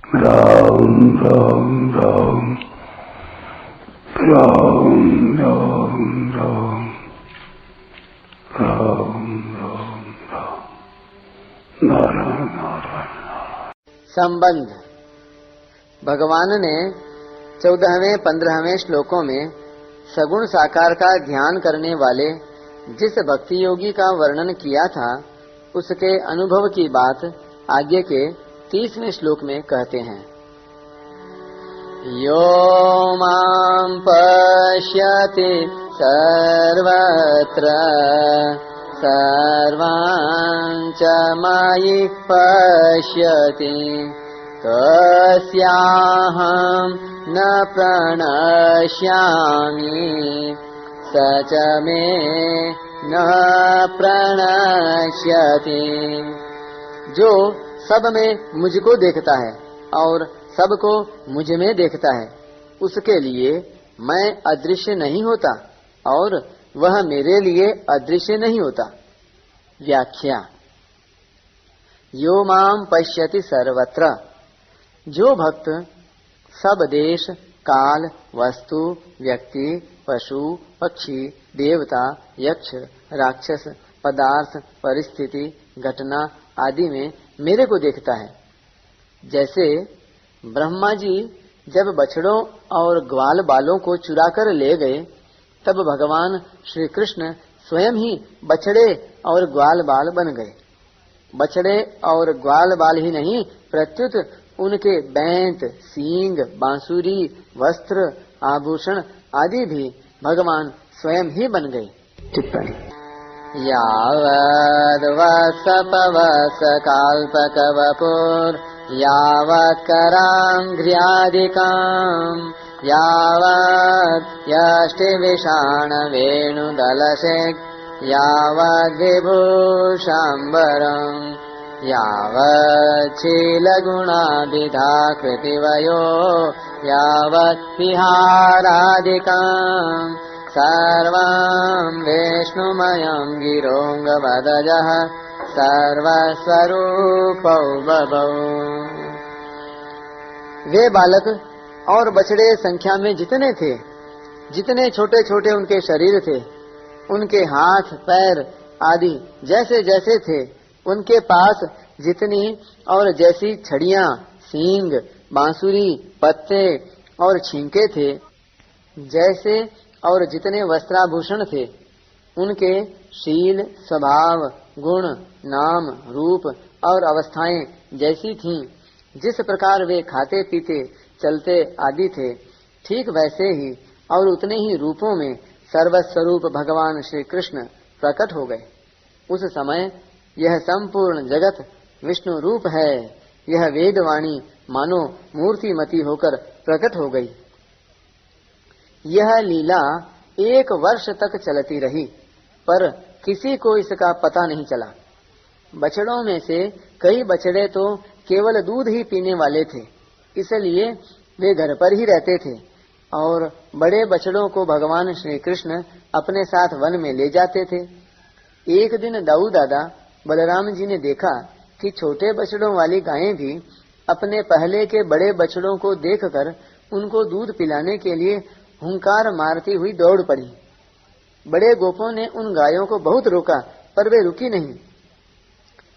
राम राम राम राम राम राम राम राम राम नारायण नारायण। संबंध। भगवान ने 14वें 15वें श्लोकों में सगुण साकार का ध्यान करने वाले जिस भक्ति योगी का वर्णन किया था, उसके अनुभव की बात आगे के 30वें श्लोक में कहते हैं। यो मां पश्यति सर्वत्र सर्वान् च मयि पश्यति तस्याहं न प्रणश्यामि स च मे न प्रणश्यति। जो सब में मुझको देखता है और सबको मुझ में देखता है, उसके लिए मैं अदृश्य नहीं होता और वह मेरे लिए अदृश्य नहीं होता। व्याख्या। यो माम पश्यति सर्वत्र। जो भक्त सब देश काल वस्तु व्यक्ति पशु पक्षी देवता यक्ष राक्षस पदार्थ परिस्थिति घटना आदि में मेरे को देखता है। जैसे ब्रह्मा जी जब बछड़ों और ग्वाल बालों को चुरा कर ले गए, तब भगवान श्री कृष्ण स्वयं ही बछड़े और ग्वाल बाल बन गए। बछड़े और ग्वाल बाल ही नहीं, प्रत्युत उनके बैंत सींग बांसुरी वस्त्र आभूषण आदि भी भगवान स्वयं ही बन गए। टिप्पणी। यावद् वत्सपवत्स काल्पकवपुर् यावत् कराङ्घ्र्यादिकाम् यावत् यष्टिविषाण वेणुदलशेक् यावद् विभूषाम्बरम् यावत् शीलगुणाभिधा कृतिवयो यावत् विहारादिकाम् सर्वं विष्णुमयं गिरोऽङ्गवदजः सर्वस्वरूपौ बभौ। वे बालक और बछड़े संख्या में जितने थे, जितने छोटे छोटे उनके शरीर थे, उनके हाथ पैर आदि जैसे जैसे थे, उनके पास जितनी और जैसी छड़ियां सींग बांसुरी पत्ते और छींके थे, जैसे और जितने वस्त्राभूषण थे, उनके शील स्वभाव गुण नाम रूप और अवस्थाएं जैसी थीं, जिस प्रकार वे खाते पीते चलते आदि थे, ठीक वैसे ही और उतने ही रूपों में सर्वस्वरूप भगवान श्री कृष्ण प्रकट हो गए। उस समय यह संपूर्ण जगत विष्णु रूप है, यह वेदवाणी मानो मूर्तिमती होकर प्रकट हो गई। यह लीला 1 वर्ष तक चलती रही, पर किसी को इसका पता नहीं चला। बछड़ों में से कई बछड़े तो केवल दूध ही पीने वाले थे, इसलिए वे घर पर ही रहते थे, और बड़े बछड़ों को भगवान श्री कृष्ण अपने साथ वन में ले जाते थे। एक दिन दाऊ दादा बलराम जी ने देखा कि छोटे बछड़ों वाली गायें भी अपने पहले के बड़े बछड़ों को देखकर उनको दूध पिलाने के लिए हुंकार मारती हुई दौड़ पड़ी। बड़े गोपों ने उन गायों को बहुत रोका, पर वे रुकी नहीं।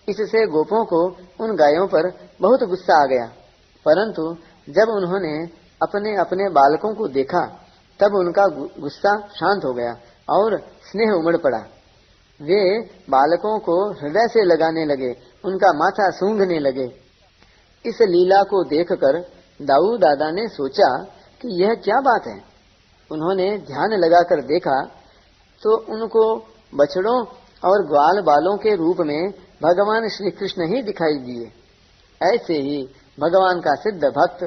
इससे गोपों को उन गायों पर बहुत गुस्सा आ गया, परंतु जब उन्होंने अपने अपने बालकों को देखा, तब उनका गुस्सा शांत हो गया और स्नेह उमड़ पड़ा। वे बालकों को हृदय से लगाने लगे, उनका माथा सूंघने लगे। इस लीला को देखकर दाऊ दादा ने सोचा कि यह क्या बात है। उन्होंने ध्यान लगाकर देखा तो उनको बछड़ों और ग्वाल बालों के रूप में भगवान श्री कृष्ण ही दिखाई दिए। ऐसे ही भगवान का सिद्ध भक्त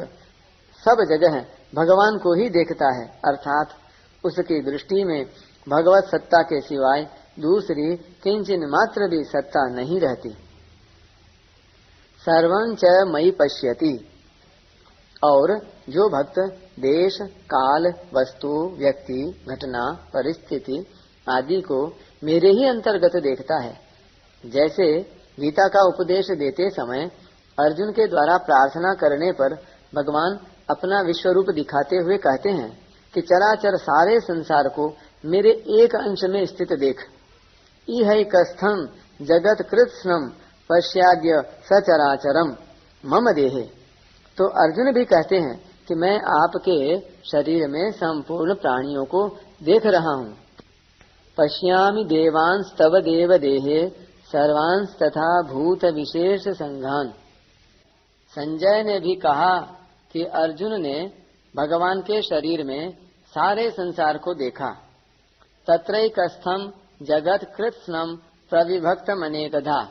सब जगह भगवान को ही देखता है, अर्थात उसकी दृष्टि में भगवत सत्ता के सिवाय दूसरी किंचन मात्र भी सत्ता नहीं रहती। सर्वं च मयि पश्यति। और जो भक्त देश काल वस्तु व्यक्ति घटना परिस्थिति आदि को मेरे ही अंतर्गत देखता है, जैसे गीता का उपदेश देते समय अर्जुन के द्वारा प्रार्थना करने पर भगवान अपना विश्व रूप दिखाते हुए कहते हैं कि चराचर सारे संसार को मेरे एक अंश में स्थित देख। इहैकस्थं जगत कृत्स्नम पश्याद्य सचराचरम मम देहे। तो अर्जुन भी कहते हैं कि मैं आपके शरीर में संपूर्ण प्राणियों को देख रहा हूँ। पश्यामि देवांस तव देव देहे सर्वांस तथा भूत विशेष संघान। संजय ने भी कहा कि अर्जुन ने भगवान के शरीर में सारे संसार को देखा। तत्रैकस्थं जगत कृत्स्नम प्रविभक्तम अनेकधा।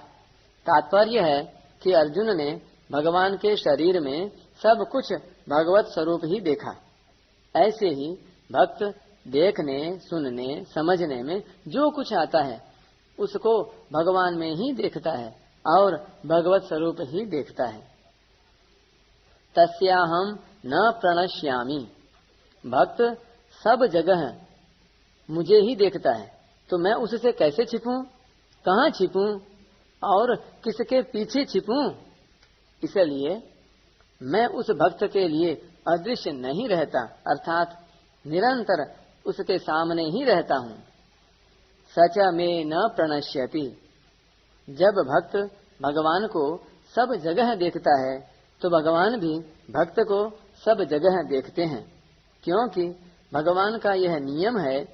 तात्पर्य है कि अर्जुन ने भगवान के शरीर में सब कुछ भगवत स्वरूप ही देखा। ऐसे ही भक्त देखने, सुनने, समझने में जो कुछ आता है उसको भगवान में ही देखता है और भगवत स्वरूप ही देखता है। तस्याहम न प्रणश्यामि। भक्त सब जगह मुझे ही देखता है, तो मैं उससे कैसे छिपूं, कहाँ छिपूं और किसके पीछे छिपूं? इसलिए मैं उस भक्त के लिए अदृश्य नहीं रहता, अर्थात निरंतर उसके सामने ही रहता हूँ। सच में न प्रणश्यति। जब भक्त भगवान को सब जगह देखता है तो भगवान भी भक्त को सब जगह देखते हैं, क्योंकि भगवान का यह नियम है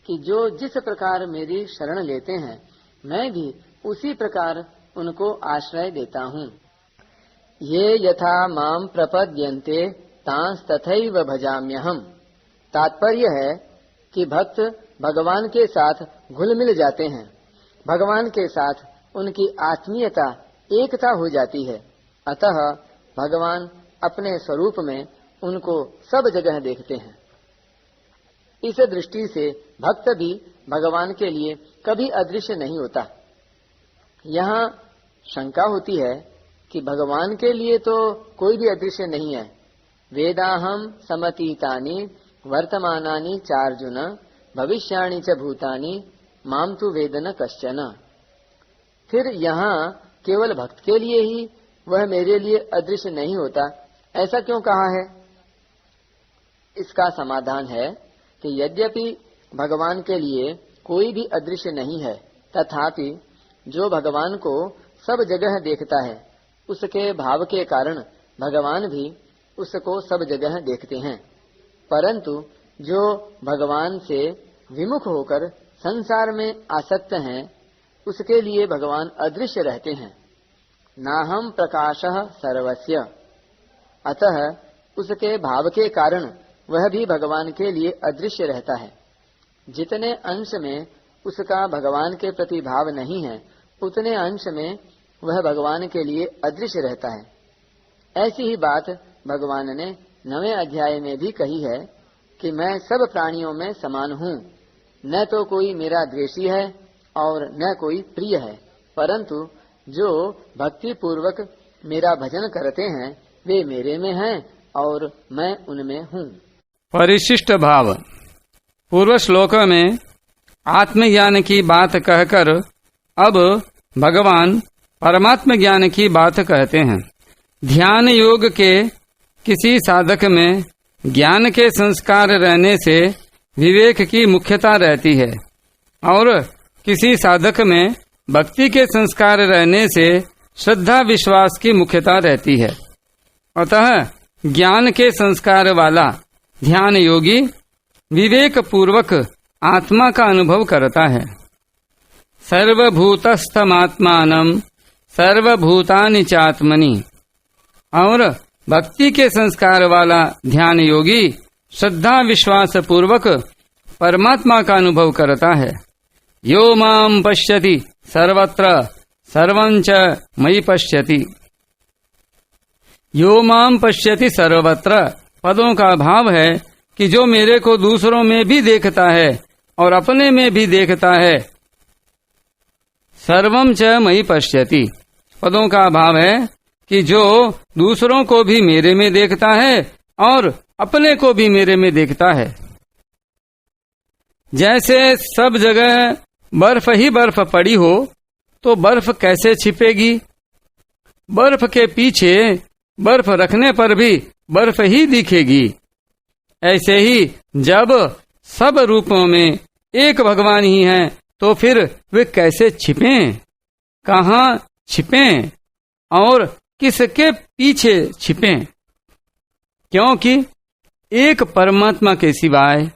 कि जो जिस प्रकार मेरी शरण लेते हैं मैं भी उसी प्रकार उनको आश्रय देता हूँ। ये यथा माम प्रपद्यन्ते तांस तथैव भजाम्यहम्। तात्पर्य है कि भक्त भगवान के साथ घुल मिल जाते हैं, भगवान के साथ उनकी आत्मीयता एकता हो जाती है, अतः भगवान अपने स्वरूप में उनको सब जगह देखते हैं। इस दृष्टि से भक्त भी भगवान के लिए कभी अदृश्य नहीं होता। यहाँ शंका होती है कि भगवान के लिए तो कोई भी अदृश्य नहीं है। वेदाहम समतीतानि वर्तमानानि चार्जुन भविष्याणि च भूतानि माम तु वेद न कश्चन। फिर यहाँ केवल भक्त के लिए ही वह मेरे लिए अदृश्य नहीं होता, ऐसा क्यों कहा है? इसका समाधान है कि यद्यपि भगवान के लिए कोई भी अदृश्य नहीं है, तथापि जो भगवान को सब जगह देखता है उसके भाव के कारण भगवान भी उसको सब जगह देखते हैं। परंतु जो भगवान से विमुख होकर संसार में आसक्त हैं उसके लिए भगवान अदृश्य रहते हैं। नाहम प्रकाशः सर्वस्य। अतः उसके भाव के कारण वह भी भगवान के लिए अदृश्य रहता है। जितने अंश में उसका भगवान के प्रति भाव नहीं है उतने अंश में वह भगवान के लिए अदृश्य रहता है। ऐसी ही बात भगवान ने 9वें अध्याय में भी कही है कि मैं सब प्राणियों में समान हूँ, न तो कोई मेरा द्वेषी है और न कोई प्रिय है, परंतु जो भक्ति पूर्वक मेरा भजन करते हैं वे मेरे में हैं और मैं उनमें हूँ। परिशिष्ट भाव। पूर्व श्लोक में आत्मज्ञान की बात कहकर अब भगवान परमात्म ज्ञान की बात कहते हैं। ध्यान योग के किसी साधक में ज्ञान के संस्कार रहने से विवेक की मुख्यता रहती है और किसी साधक में भक्ति के संस्कार रहने से श्रद्धा विश्वास की मुख्यता रहती है। अतः ज्ञान के संस्कार वाला ध्यान योगी विवेक पूर्वक आत्मा का अनुभव करता है। सर्वभूतस्थमात्मानं सर्वभूतानि चात्मनि। और भक्ति के संस्कार वाला ध्यान योगी श्रद्धा विश्वास पूर्वक परमात्मा का अनुभव करता है। यो मां पश्यति सर्वत्र सर्वं च मयि पश्यति। यो मां पश्यति सर्वत्र पदों का भाव है कि जो मेरे को दूसरों में भी देखता है और अपने में भी देखता है। सर्वं च मयि पश्यति पदों का भाव है कि जो दूसरों को भी मेरे में देखता है और अपने को भी मेरे में देखता है। जैसे सब जगह बर्फ ही बर्फ पड़ी हो तो बर्फ कैसे छिपेगी? बर्फ के पीछे बर्फ रखने पर भी बर्फ ही दिखेगी। ऐसे ही जब सब रूपों में एक भगवान ही हैं, तो फिर वे कैसे छिपें, कहाँ छिपें और किसके पीछे छिपें? क्योंकि एक परमात्मा के सिवाय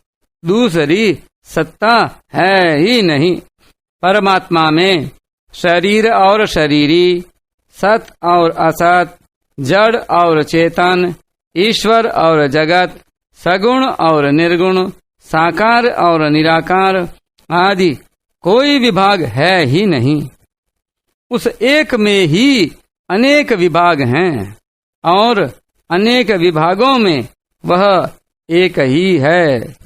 दूसरी सत्ता है ही नहीं। परमात्मा में शरीर और शरीरी, सत और असत, जड़ और चेतन, ईश्वर और जगत, सगुण और निर्गुण, साकार और निराकार आदि कोई विभाग है ही नहीं। उस एक में ही अनेक विभाग हैं और अनेक विभागों में वह एक ही है।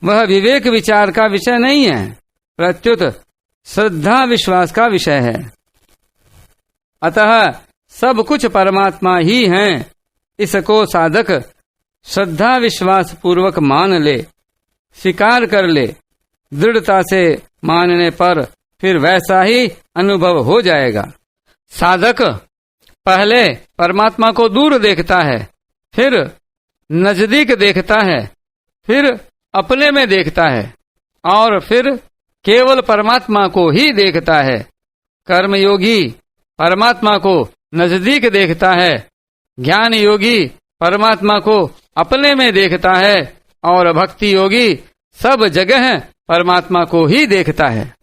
वह विवेक विचार का विषय नहीं है, प्रत्युत श्रद्धा विश्वास का विषय है। अतः सब कुछ परमात्मा ही है, इसको साधक श्रद्धा विश्वास पूर्वक मान ले, स्वीकार कर ले। दृढ़ता से मानने पर फिर वैसा ही अनुभव हो जाएगा। साधक पहले परमात्मा को दूर देखता है, फिर नजदीक देखता है, फिर अपने में देखता है और फिर केवल परमात्मा को ही देखता है। कर्मयोगी परमात्मा को नजदीक देखता है, ज्ञान योगी परमात्मा को अपने में देखता है और भक्ति योगी सब जगह परमात्मा को ही देखता है।